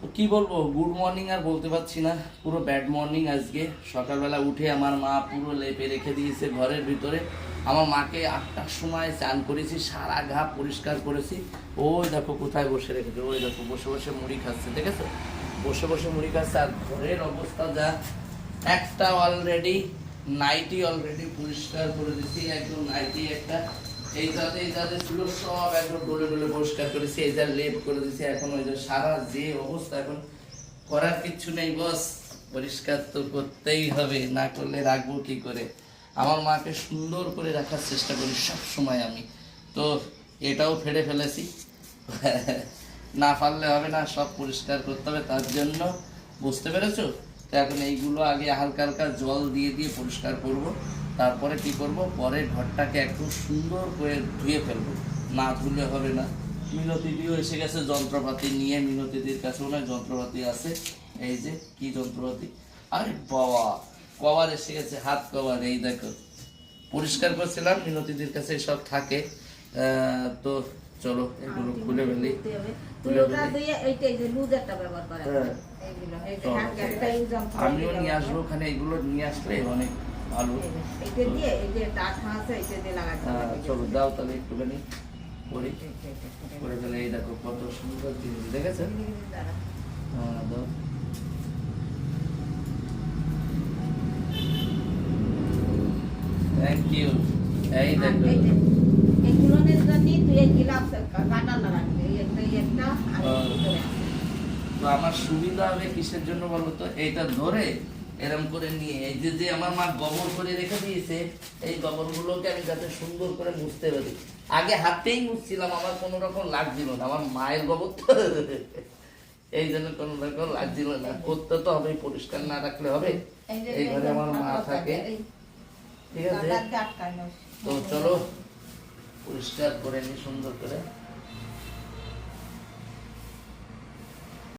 তো কি বলবো, গুড মর্নিং আর বলতে পারছি না, পুরো ব্যাড মর্নিং আজকে। সকালবেলা উঠে আমার মা পুরো লেপে রেখে দিয়েছে ঘরের ভিতরে। আমার মাকে 8টার সময় চান করেছি, সারা ঘা পরিষ্কার করেছি। ওই দেখো কোথায় বসে রেখেছে, ওই দেখো বসে বসে মুড়ি খাচ্ছে, দেখেছো? বসে বসে মুড়ি খাচ্ছে। আর ঘরের অবস্থা যা, একটা অলরেডি নাইটি অলরেডি পরিষ্কার করে দিচ্ছি, একদম নাইটি একটা। এই যাতে ছিল সব একদম ডলে ডলে পরিষ্কার করেছি, এই যা লেপ করে দিয়েছি। এখন ওই যে সারা যে অবস্থা, এখন করার কিচ্ছু নেই বস, পরিষ্কার তো করতেই হবে, না করলে রাখবো কি করে? আমার মাকে সুন্দর করে রাখার চেষ্টা করি সব সময় আমি। তো এটাও ফেলে ফেলেছি, না পারলে হবে না, সব পরিষ্কার করতে হবে। তার জন্য, বুঝতে পেরেছো? তো এখন এইগুলো আগে হালকা হালকা জল দিয়ে দিয়ে পরিষ্কার করব। তারপরে কি করব, পরে ঘরটাকে একদম সুন্দর করে ধুয়ে ফেলবো, না ধুলে হবে না। মিনতিদিও এসে গেছে যন্ত্রপাতি নিয়ে, মিনতিদির কাছে অনেক যন্ত্রপাতি আছে। এই যে কি যন্ত্রপাতি, আরে বাবা, কভার এসে গেছে, হাত কভার। এই দেখো, পরিষ্কার করছিলাম, মিনতিদির কাছে সব থাকে। তো চলো এগুলো খুলে ফেলি। আমিও নিয়ে আসবো ওখানে, এগুলো নিয়ে আসলে অনেক ভালো। চলো দাও তাহলে একটুখানি করি, করে ফেলে। এই দেখো কত সুন্দর জিনিস, দেখেছেন? হ্যাঁ দাও। Thank you. এই দেখো, তো আমার সুবিধা হবে কিসের জন্য বলো তো? এইটা ধরে এরম করে নিয়ে, এই যে যে আমার মা গোবর করে রেখে দিয়েছে, এই গোবরগুলোকে আমি যাতে সুন্দর করে মুছতে পারি। আগে হাতেই মুছছিলাম, আমার কোনো রকম লাগছিল না, আমার মায়ের গোবর তো এই জন্য কোনো রকম লাগছিল না। করতে তো হবে, পরিষ্কার না রাখলে হবে। এই ঘরে আমার মা থাকে, ঠিক আছে? তো চলো পরিষ্কার করে নি সুন্দর করে।